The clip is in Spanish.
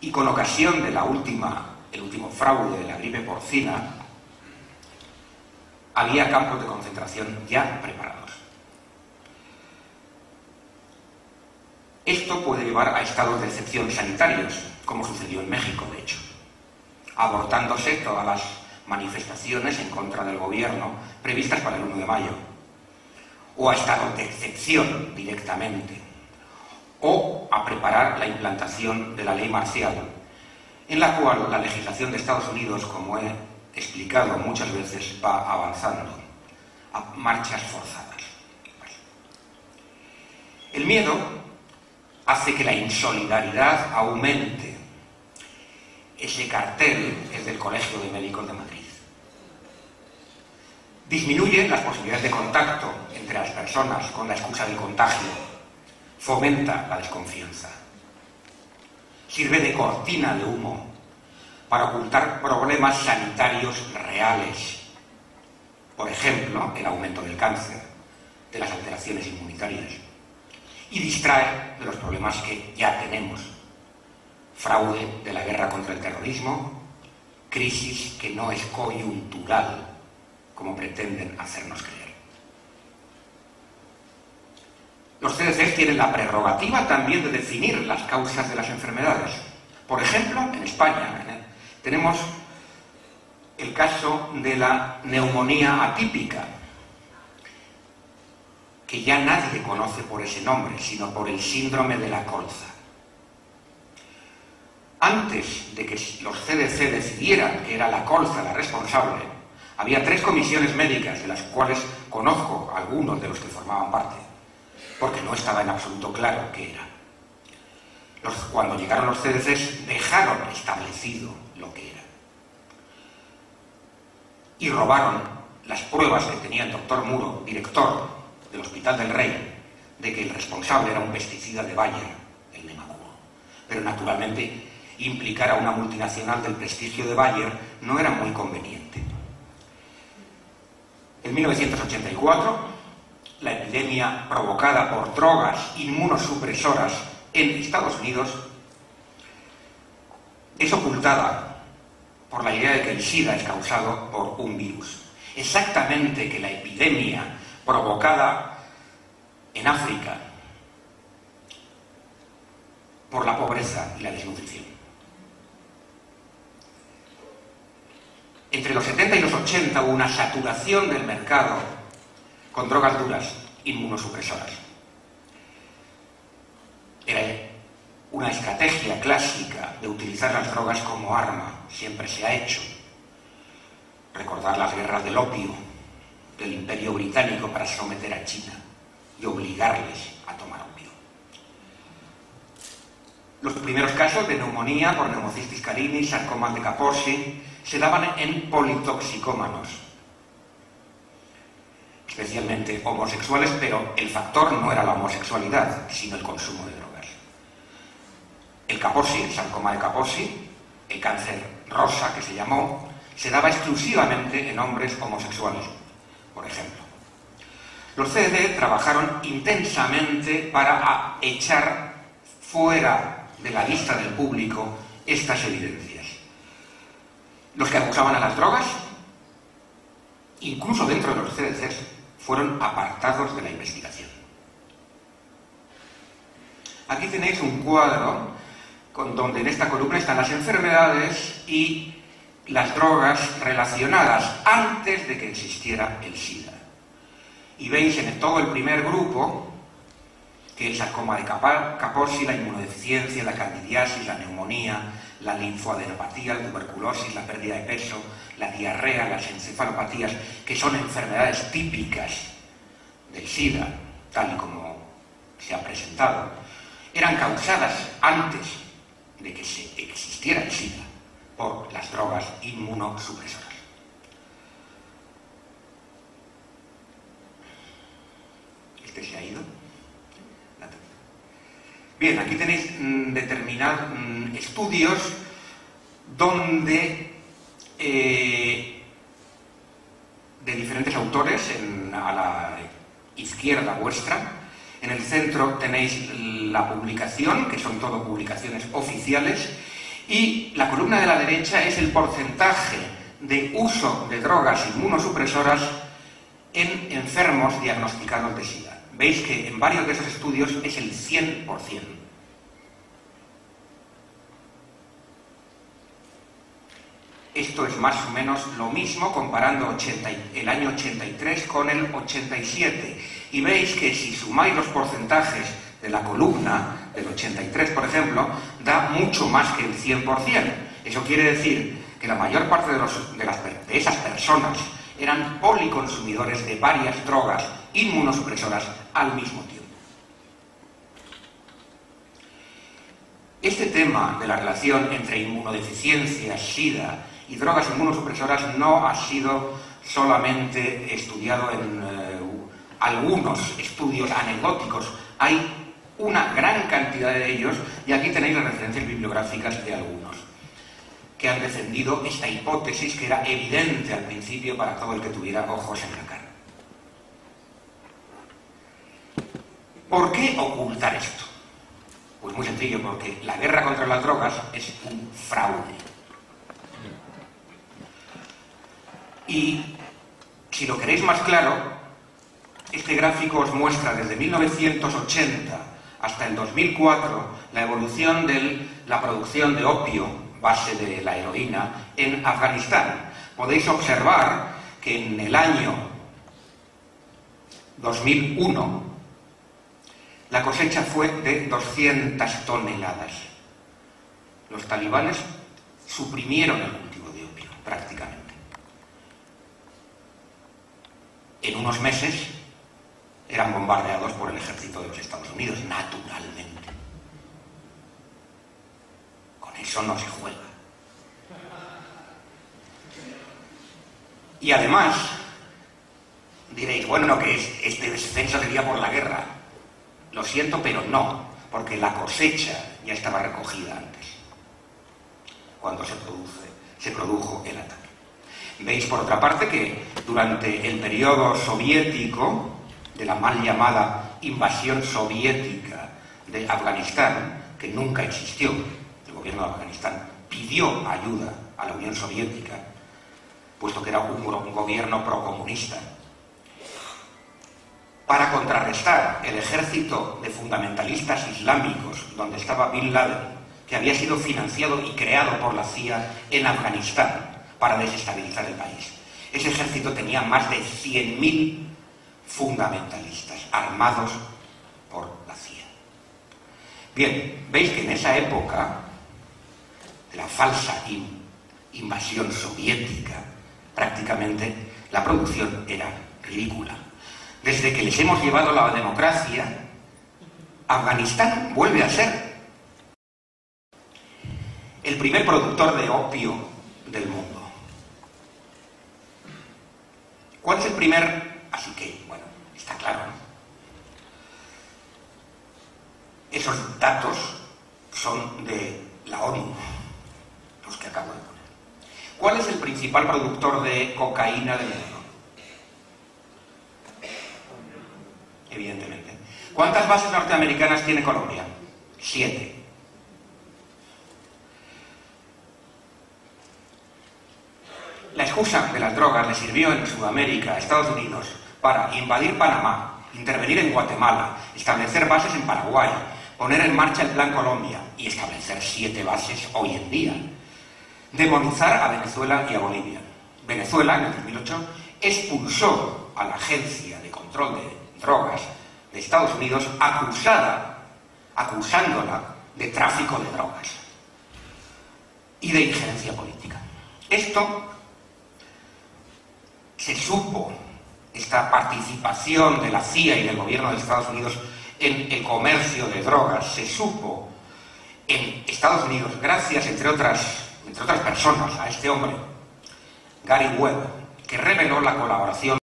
y con ocasión del último fraude de la gripe porcina, había campos de concentración ya preparados. Esto puede llevar a estados de excepción sanitarios, como sucedió en México, de hecho, abortándose todas las manifestaciones en contra del gobierno previstas para el 1 de mayo, o a estados de excepción directamente, o a preparar la implantación de la ley marcial, en la cual la legislación de Estados Unidos, como he explicado muchas veces, va avanzando a marchas forzadas. El miedo hace que la insolidaridad aumente. Ese cartel es del Colegio de Médicos de Madrid. Disminuye las posibilidades de contacto entre las personas con la excusa del contagio. Fomenta la desconfianza. Sirve de cortina de humo para ocultar problemas sanitarios reales. Por ejemplo, el aumento del cáncer, de las alteraciones inmunitarias. Y distrae de los problemas que ya tenemos. Fraude de la guerra contra el terrorismo, crisis que no es coyuntural, como pretenden hacernos creer. Los CDCs tienen la prerrogativa también de definir las causas de las enfermedades. Por ejemplo, en España tenemos el caso de la neumonía atípica, que ya nadie conoce por ese nombre, sino por el síndrome de la colza. Antes de que los CDC decidieran que era la colza la responsable, había 3 comisiones médicas, de las cuales conozco a algunos de los que formaban parte, porque no estaba en absoluto claro qué era. Cuando llegaron los CDCs, dejaron establecido lo que era. Y robaron las pruebas que tenía el doctor Muro, director del Hospital del Rey, de que el responsable era un pesticida de Bayer, el Nemacuro. Pero naturalmente, implicar a una multinacional del prestigio de Bayer no era muy conveniente. En 1984, la epidemia provocada por drogas inmunosupresoras en Estados Unidos es ocultada por la idea de que el SIDA es causado por un virus. Exactamente que la epidemia provocada en África por la pobreza y la desnutrición. Entre los 70 y los 80 hubo una saturación del mercado con drogas duras, inmunosupresoras. Era una estrategia clásica de utilizar las drogas como arma, siempre se ha hecho. Recordar las guerras del opio del Imperio Británico para someter a China y obligarles a tomar opio. Los primeros casos de neumonía por Pneumocystis carini, sarcomas de Kaposi, se daban en politoxicómanos, especialmente homosexuales, pero el factor no era la homosexualidad, sino el consumo de drogas. El Kaposi, el sarcoma de Kaposi, el cáncer rosa que se llamó, se daba exclusivamente en hombres homosexuales, por ejemplo. Los CDC trabajaron intensamente para echar fuera de la vista del público estas evidencias. Los que acusaban a las drogas, incluso dentro de los CDCs, fueron apartados de la investigación. Aquí tenéis un cuadro donde en esta columna están las enfermedades y las drogas relacionadas antes de que existiera el SIDA. Y veis en todo el primer grupo que el sarcoma de Kaposi, la inmunodeficiencia, la candidiasis, la neumonía, la linfoadenopatía, la tuberculosis, la pérdida de peso, la diarrea, las encefalopatías, que son enfermedades típicas del SIDA, tal y como se ha presentado, eran causadas antes de que existiera el SIDA por las drogas inmunosupresoras. Este se ha ido. Bien, aquí tenéis determinados estudios donde de diferentes autores, a la izquierda vuestra, en el centro tenéis la publicación, que son todo publicaciones oficiales, Y la columna de la derecha es el porcentaje de uso de drogas inmunosupresoras en enfermos diagnosticados de SIDA. Veis que en varios de esos estudios es el 100%. Esto es más o menos lo mismo comparando el año 83 con el 87. Y veis que si sumáis los porcentajes de la columna del 83, por ejemplo, da mucho más que el 100%. Eso quiere decir que la mayor parte de esas personas eran policonsumidores de varias drogas inmunosupresoras al mismo tiempo. Este tema de la relación entre inmunodeficiencias, SIDA y drogas inmunosupresoras no ha sido solamente estudiado en algunos estudios anecdóticos. Hay una gran cantidad de ellos, y aquí tenéis las referencias bibliográficas de algunos, que han defendido esta hipótesis que era evidente al principio para todo el que tuviera ojos en la cara. ¿Por qué ocultar esto? Pues muy sencillo, porque la guerra contra las drogas es un fraude. Y si lo queréis más claro, este gráfico os muestra desde 1980 hasta el 2004 la evolución de la producción de opio, base de la heroína, en Afganistán. Podéis observar que en el año 2001 la cosecha fue de 200 toneladas. Los talibanes suprimieron el cultivo de opio, prácticamente. En unos meses eran bombardeados por el ejército de los Estados Unidos, naturalmente. Con eso no se juega. Y además, diréis, bueno, que este descenso sería por la guerra. Lo siento, pero no, porque la cosecha ya estaba recogida antes, cuando se produjo el ataque. Veis, por otra parte, que durante el periodo soviético, de la mal llamada invasión soviética de Afganistán, que nunca existió, el gobierno de Afganistán pidió ayuda a la Unión Soviética, puesto que era un gobierno procomunista, para contrarrestar el ejército de fundamentalistas islámicos, donde estaba Bin Laden, que había sido financiado y creado por la CIA en Afganistán para desestabilizar el país. Ese ejército tenía más de 100.000 fundamentalistas armados por la CIA. Bien, veis que en esa época de la falsa invasión soviética, prácticamente la producción era ridícula. Desde que les hemos llevado la democracia, Afganistán vuelve a ser el primer productor de opio del mundo. ¿Cuál es el primer? Así que, bueno, está claro, ¿no? Esos datos son de la ONU, los que acabo de poner. ¿Cuál es el principal productor de cocaína del mundo? Evidentemente. ¿Cuántas bases norteamericanas tiene Colombia? 7. La excusa de las drogas le sirvió en Sudamérica, a Estados Unidos, para invadir Panamá, intervenir en Guatemala, establecer bases en Paraguay, poner en marcha el Plan Colombia y establecer 7 bases hoy en día. Demonizar a Venezuela y a Bolivia. Venezuela, en el 2008, expulsó a la Agencia de Control de Drogas de Estados Unidos, acusándola de tráfico de drogas y de injerencia política. Esto se supo, esta participación de la CIA y del gobierno de Estados Unidos en el comercio de drogas, se supo en Estados Unidos gracias, entre otras personas, a este hombre, Gary Webb, que reveló la colaboración